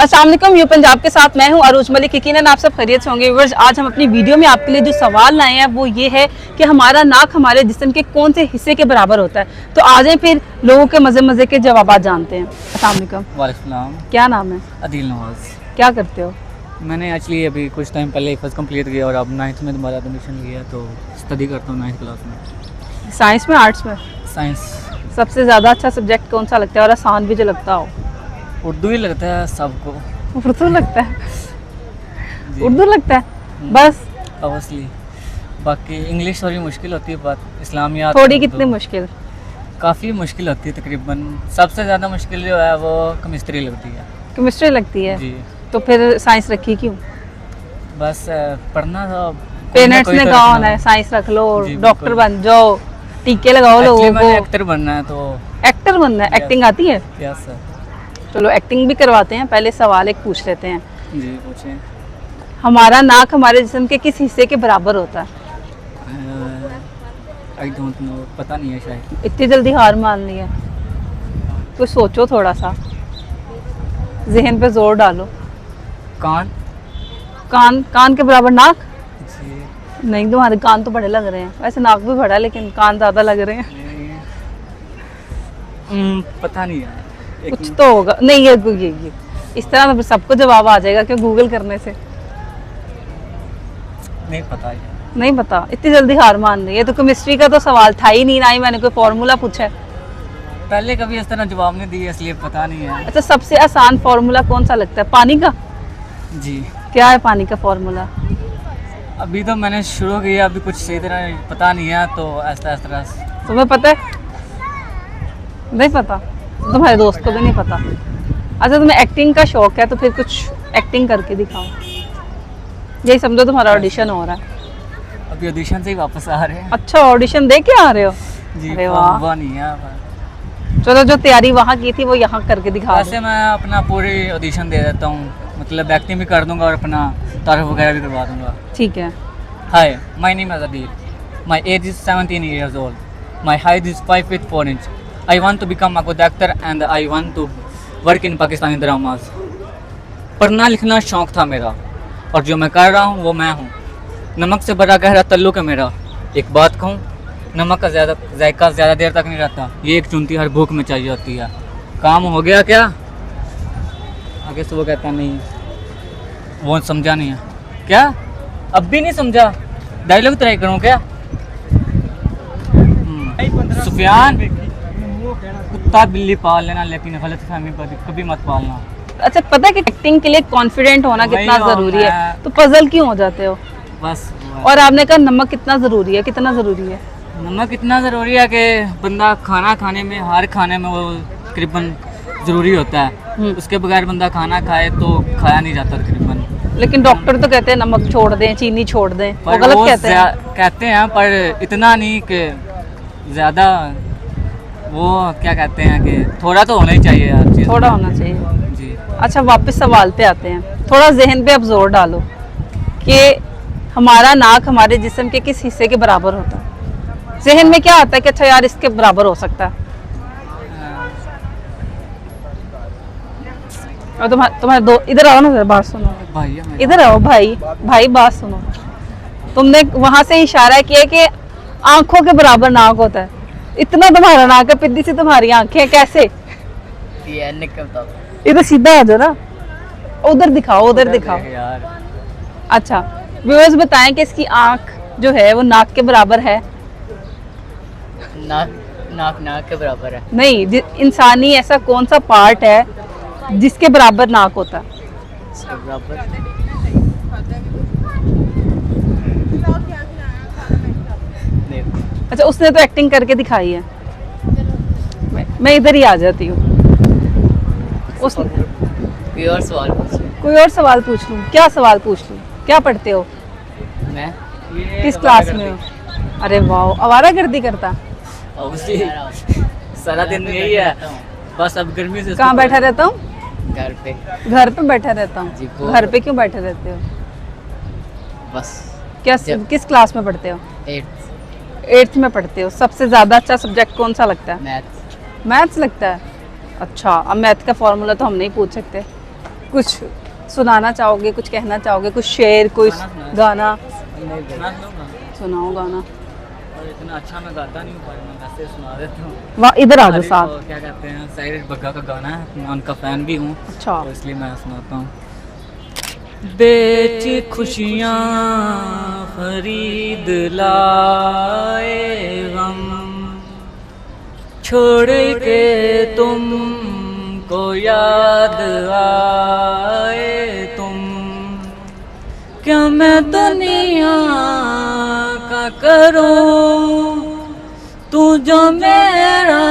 अस्सलाम वालेकुम, यू पंजाब के साथ मैं हूं अरूज मलिक। यकीनन आप सब खैरियत से होंगे। व्यूअर्स, आज हम अपनी वीडियो में आपके लिए जो सवाल लाए हैं वो ये है कि हमारा नाक हमारे जिस्म के कौन से हिस्से के बराबर होता है। तो आ जाए फिर लोगों के मजे मजे के जवाब जानते हैं। अस्सलाम वालेकुम। वालेकुम। क्या नाम है? अदील नवाज। क्या करते हो? मैंने एक्चुअली अभी कुछ टाइम पहले फर्स्ट कंप्लीट किया और अब 9th में दोबारा एडमिशन लिया, तो स्टडी करता हूँ 9th क्लास में। साइंस में, आर्ट्स में? साइंस। सबसे ज़्यादा अच्छा सब्जेक्ट कौन सा लगता है और आसान भी जो लगता हो? उर्दू ही लगता है सबको। उर्दू लगता है? उर्दू लगता है बस? ऑब्वियसली, बाकी इंग्लिश थोड़ी मुश्किल होती है, बात इस्लामियात थोड़ी कितनी मुश्किल? काफ़ी मुश्किल होती है तकरीबन। सबसे ज़्यादा मुश्किल जो है वो केमिस्ट्री लगती है। केमिस्ट्री लगती है जी। तो फिर साइंस रखी क्यों? बस पढ़ना था। पेरेंट्स ने कहा होना है साइंस रख लो, डॉक्टर बन जाओ, टीके लगाओ लोगों को। एक्टर बनना है तो। एक्टर बनना है? एक्टिंग आती है? Yes sir. चलो एक्टिंग भी करवाते हैं। पहले सवाल एक पूछ लेते हैं। जी पूछें। हमारा नाक हमारे जिस्म के किस हिस्से के बराबर होता है? आई डोंट नो, पता नहीं है शायद। इतनी जल्दी हार मान ली है? कुछ सोचो, थोड़ा सा जहन पे जोर डालो। कान। कान? कान के बराबर नाक? जी नहीं, तुम्हारे कान तो बड़े लग रहे हैं। वैसे नाक भी बड़ा है लेकिन कान ज़्यादा लग रहे हैं। पता नहीं है। कुछ तो होगा। नहीं, ये इस तरह तो सबको जवाब आ जाएगा क्यों गूगल करने से। नहीं पता है। नहीं पता? इतनी जल्दी हार मान रही है? तो केमिस्ट्री का तो सवाल था ही नहीं, ना ही मैंने कोई फॉर्मूला पूछा है। पहले कभी इस तरह जवाब नहीं दिया इसलिए पता नहीं है। अच्छा, सबसे आसान फॉर्मूला कौन सा लगता है? पानी का? जी। क्या है पानी का फॉर्मूला? अभी तो मैंने शुरू किया, अभी कुछ सही तरह पता नहीं है, तो ऐसा तुम्हें पता है? नहीं पता? तुम्हारे दोस्त को भी नहीं पता? अच्छा, तुम्हें एक्टिंग का शौक है तो फिर कुछ एक्टिंग करके दिखाओ। यही समझो तुम्हारा ऑडिशन हो रहा है। अभी ऑडिशन से ही वापस आ रहे हैं। अच्छा, ऑडिशन दे के आ रहे हो? जी। अरे वाह। वो नहीं है। चलो, जो तैयारी वहाँ की थी वो यहाँ करके दिखा वैसे मैं अपना पूरी ऑडिशन दे देता हूँ, मतलब एक्टिंग भी कर दूंगा और अपना तारीफ वगैरह भी करवा दूंगा। ठीक है। Hi, my name is Adeel, my age is 17 years old, my height is 5 feet 4 inches, I want to become a good actor and I want to work in Pakistani dramas. पढ़ना लिखना शौक था मेरा और जो मैं कर रहा हूँ वो मैं हूँ। नमक से बड़ा गहरा तल्लुक है मेरा। एक बात कहूँ, नमक का जायका ज़्यादा देर तक नहीं रहता, ये एक चुनती हर भूख में चाहिए होती है। काम हो गया क्या? आगे से वो कहता नहीं, वो समझा नहीं है क्या? अब भी नहीं समझा? डायलॉग ट्राई करूँ क्या? सुफियान, कुत्ता बिल्ली पाल लेना लेकिन गलत फहमी पर कभी मत पालना। अच्छा, पता है कि एक्टिंग के लिए कॉन्फिडेंट होना कितना जरूरी है, तो पजल क्यों हो जाते हो? बस। और आपने कहा नमक कितना जरूरी है? कितना जरूरी है? नमक इतना ज़रूरी है कि बंदा खाना खाने में, हर खाने में वो तकरीबन ज़रूरी होता है। उसके बगैर बंदा खाना खाए तो खाया नहीं जाता तकरीबन। लेकिन डॉक्टर तो कहते हैं नमक छोड़ दें, चीनी छोड़ दें, वो पर गलत वो कहते हैं। पर इतना नहीं कि ज़्यादा। वो क्या कहते हैं कि थोड़ा तो होना ही चाहिए हर चीज़। थोड़ा होना चाहिए। जी। अच्छा, वापस सवाल पे आते हैं। थोड़ा जहन पे अब जोर डालो कि हमारा नाक हमारे जिस्म के किस हिस्से के बराबर होता है। जहन में क्या आता है कि अच्छा यार इसके बराबर हो सकता है? और तुम्हारे दो इधर आओ ना, जरा बात सुनो। भाई इधर आओ भाई, भाई बात सुनो। तुमने वहां से इशारा किया कि आंखों के बराबर नाक होता है। इतना तुम्हारा नाक है, पिद्दी सी तुम्हारी आंखें, कैसे? इधर सीधा आ जाओ ना, उधर दिखाओ, उधर दिखाओ यार। अच्छा, व्यूअर्स बताएं कि इसकी आंख जो है वो नाक के बराबर है? नाक के बराबर है। नहीं, इंसानी ऐसा कौन सा पार्ट है जिसके बराबर नाक होता है? अच्छा, उसने तो एक्टिंग करके दिखाई है। मैं इधर ही आ जाती हूँ। कोई और सवाल पूछ। कोई और सवाल पूछ लूँ? क्या सवाल पूछ लूँ? क्या पढ़ते हो? मैं किस क्लास में हो? अरे वाह, आवारागर्दी करता? सारा दिन यही है, बस अब गर्मी से। कहाँ बैठा रहता हूँ? घर पे। घर पे बैठा रहता हूँ? घर पे क्यों बैठे रहते हो? बस। क्या किस क्लास में पढ़ते हो? 8th में पढ़ते हो। सबसे ज़्यादा अच्छा सब्जेक्ट कौन सा लगता है? मैथ्स लगता है। अच्छा, अब मैथ का फॉर्मूला तो हम नहीं पूछ सकते, कुछ सुनाना चाहोगे, कुछ कहना चाहोगे, कुछ शेर, कुछ गाना? सुनाओ गाना। और इतना अच्छा मैं गाता नहीं हूँ, पर मैं वैसे सुना देता हूँ। वाह, इधर आ जाओ अरे साथ। वो क्या कहते हैं, साइड बग्गा का गाना है, मैं उनका फैन भी हूँ, अच्छा। तो इसलिए मैं सुनाता हूँ। बेच खुशियाँ खरीद लाए गम, छोड़ के तुम को याद आए तुम, क्या मैं दुनिया का करूं, तू जो मेरा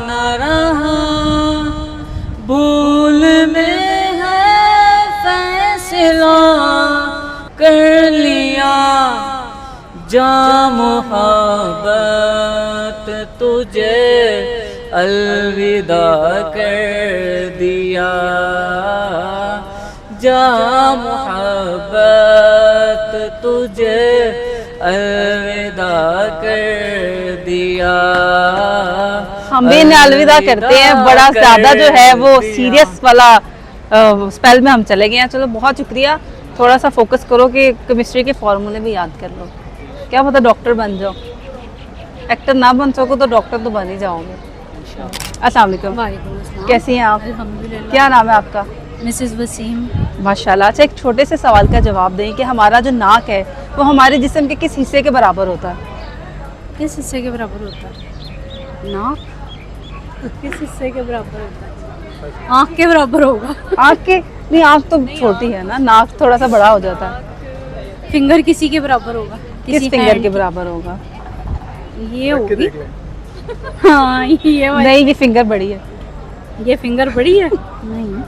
न रहा, भूल में है फैसला कर लिया, जा मोहब्बत तुझे अलविदा कर दिया, जा मोहब्बत तुझे अलविदा कर दिया। हम भी इन्हें अलविदा करते हैं। बड़ा ज्यादा जो है वो सीरियस वाला स्पेल में हम चले गए हैं। चलो बहुत शुक्रिया। थोड़ा सा फोकस करो कि केमिस्ट्री के फॉर्मूले भी याद कर लो। क्या पता डॉक्टर बन जाओ। एक्टर ना बन सको तो डॉक्टर तो बन ही जाओगे। अस्सलाम वालेकुम। कैसी हैं आप? अल्हम्दुलिल्लाह। क्या नाम है आपका? मिसेस वसीम। माशाल्लाह। अच्छा, एक छोटे से सवाल का जवाब दें कि हमारा जो नाक है वो हमारे जिस्म के किस हिस्से के बराबर होता है? किस हिस्से के बराबर होता है? नाक किस हिस्से के बराबर होता है? आँख के बराबर होगा। आँख के नहीं, आँख तो छोटी है ना, नाक थोड़ा सा बड़ा हो जाता है। फिंगर किसी के बराबर होगा? किस फिंगर के बराबर होगा? ये होगी। हाँ ये वाली। नहीं, ये फिंगर बड़ी है। ये फिंगर बड़ी है? नहीं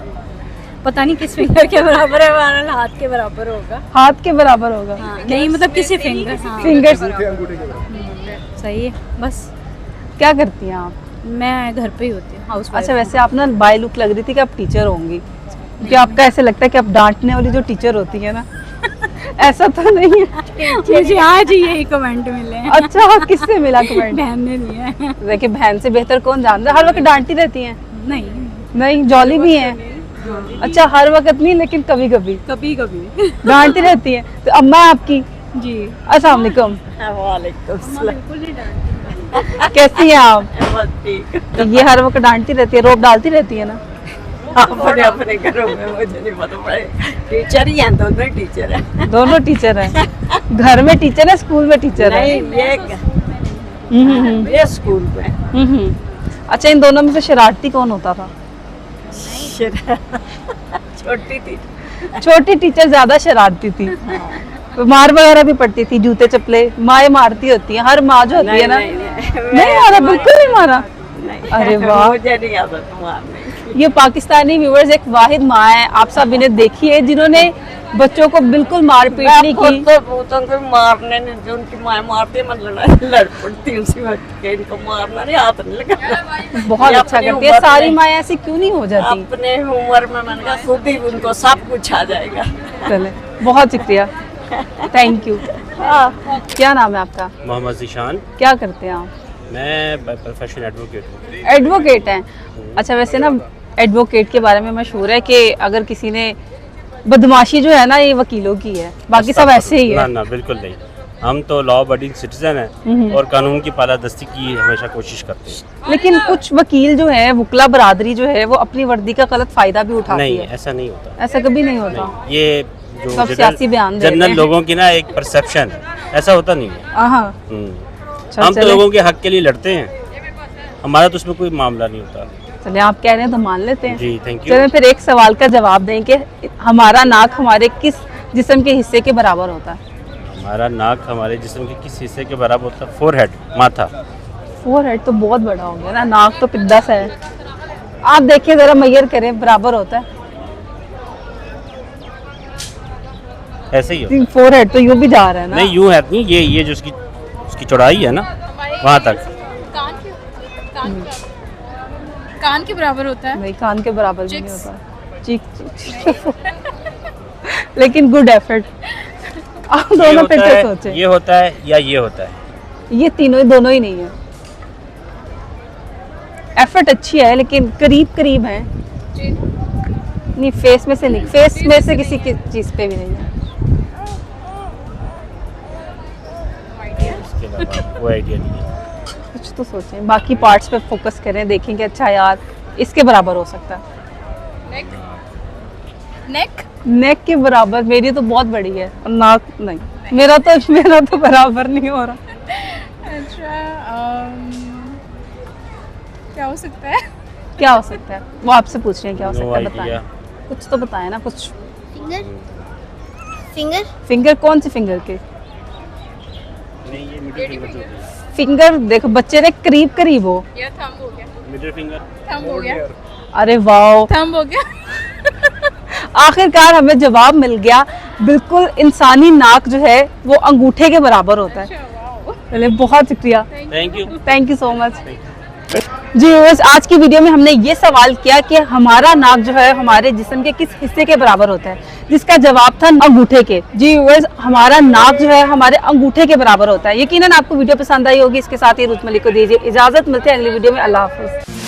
पता नहीं किस फिंगर के बराबर है। हमारा हाथ के बराबर होगा। हाथ के बराबर होगा। हाँ, नहीं मतलब किसी फिंगर। हाँ, फिंगर। सही है। बस क्या करती हैं आप? मैं घर पे ही होती हूँ, हाउस। अच्छा, वैसे आप ना बाय लुक लग रही थी कि आप टीचर होंगी, क्योंकि आपका ऐसे लगता है कि आप डांटने वाली जो टीचर होती है ना ऐसा तो नहीं है। मुझे आज ही यही कमेंट मिले हैं। अच्छा, किससे मिला कमेंट? बहन ने दिया है। देखिए, बहन से बेहतर कौन जानता है। हर वक्त डांटती रहती हैं? नहीं नहीं, जॉली भी हैं। अच्छा, हर वक्त नहीं लेकिन कभी कभी कभी कभी डांटती रहती हैं। तो अम्मा आपकी? जी। अस्सलाम वालेकुम। बिल्कुल नहीं डांटती। कैसी हैं आप? ठीक। तो ये हर वक्त डांटती रहती है, रोब डालती रहती है ना? अपने अपने घरों में मुझे नहीं पता पड़े। टीचर ही हैं, दोनों टीचर हैं। दोनों टीचर हैं। घर में टीचर है, स्कूल में टीचर है? ये स्कूल में। अच्छा, इन दोनों में से शरारती कौन होता था? छोटी थी। छोटी टीचर ज्यादा शरारती थी। मार वगैरह भी पड़ती थी, जूते चप्पले माँ मारती होती है, हर माँ जो होती है ना। नहीं मारा, बिल्कुल नहीं मारा। अरे वाह, मुझे नहीं आता तुम्हारे। ये पाकिस्तानी व्यूअर्स एक वाहिद माँ है, आप सब इन्हें देखिए, जिन्होंने बच्चों को बिल्कुल मारपीट नहीं की। तो मारने नहीं, जो उनकी माँ मारती है, मैं लड़ पड़ती हूँ उसी वक्त के। इनको मारना नहीं, हाथ नहीं लगाना। बहुत अच्छा करती है। सारी माँ ऐसी क्यों नहीं हो जाती? अपने उम्र में मैंने कहा खुद ही उनको सब कुछ आ जाएगा। चले, बहुत शुक्रिया, थैंक यू। क्या नाम है आपका? मोहम्मद ज़ीशान। क्या करते हैं आप? मैं प्रोफेशनल एडवोकेट हूँ। एडवोकेट हैं? अच्छा, वैसे ना एडवोकेट के बारे में मशहूर है कि अगर किसी ने बदमाशी जो है ना, ये वकीलों की है, बाकी सब ऐसे ही ना है। ना, बिल्कुल नहीं। हम तो लॉ अबइडिंग सिटीजन हैं और कानून की पालादस्ती की हमेशा कोशिश करते हैं। लेकिन कुछ वकील जो है, वकला बरादरी जो है, वो अपनी वर्दी का गलत फायदा भी उठाती नहीं, है। ऐसा नहीं होता। ऐसा कभी नहीं होता। नहीं, ये सब सियासी बयान दे रहे जनरल हैं। लोगों की ना एक परसेप्शन है, ऐसा होता नहीं है। हाँ, हम तो चले। लोगों के हक के लिए लड़ते हैं, हमारा तो उसमें कोई मामला नहीं होता। चले, आप कह रहे हैं तो मान लेते हैं। जी, थैंक यू। चले, फिर एक सवाल का जवाब दें कि हमारा नाक हमारे किस जिस्म के हिस्से के बराबर होता है? हमारा नाक हमारे जिस्म के किस हिस्से के बराबर होता है? फोरहेड, माथा। फोरहेड तो बहुत बड़ा हो गया ना, नाक तो पिद्दा सा है। आप देखिए जरा, मैयर करें, बराबर होता है? ऐसे ही होता फोरहेड तो यूं भी जा रहा है ना। नहीं, यूं है नहीं, ये जो उसकी चौड़ाई है ना, वहाँ तक। कान के बराबर होता है? नहीं, कान के बराबर भी नहीं होता। चीक लेकिन गुड एफर्ट। आप दोनों पे क्या सोचे? ये होता है या ये होता है? ये तीनों दोनों ही नहीं है। एफर्ट अच्छी है लेकिन करीब करीब है। नहीं, फेस में से नहीं, फेस में से किसी की चीज पे भी नहीं है। इसके अलावा कोई आइडिया नहीं है। कुछ तो सोचें, बाकी पार्ट्स पे फोकस करें, देखेंगे अच्छा यार इसके बराबर हो सकता है। नेक नेक के बराबर, मेरी तो बहुत बड़ी है और नाक नहीं, मेरा तो बराबर नहीं हो रहा। अच्छा क्या हो सकता है? क्या हो सकता है वो आपसे पूछ रहे हैं, क्या हो No सकता है idea. बताएं, कुछ तो बताएं ना कुछ। फिंगर फिंगर फिंगर कौन से फिंगर के? नहीं, ये मिडिल फिंगर जो होती है। फिंगर देखो बच्चे ने करीब करीब हो। या थंब हो गया, मिडिल फिंगर। थंब हो गया, अरे वाह, थंब हो गया। आखिरकार हमें जवाब मिल गया। बिल्कुल इंसानी नाक जो है वो अंगूठे के बराबर होता है। अच्छा वाओ, चलिए बहुत शुक्रिया, थैंक यू सो मच। जी व्यूअर्स, आज की वीडियो में हमने ये सवाल किया कि हमारा नाक जो है हमारे जिस्म के किस हिस्से के बराबर होता है, जिसका जवाब था अंगूठे के। जी व्यूअर्स, हमारा नाक जो है हमारे अंगूठे के बराबर होता है। यकीनन आपको वीडियो पसंद आई होगी। इसके साथ ही रुच मलिक को दीजिए इजाजत, मिलते हैं अगली वीडियो में। अल्लाह हाफिज।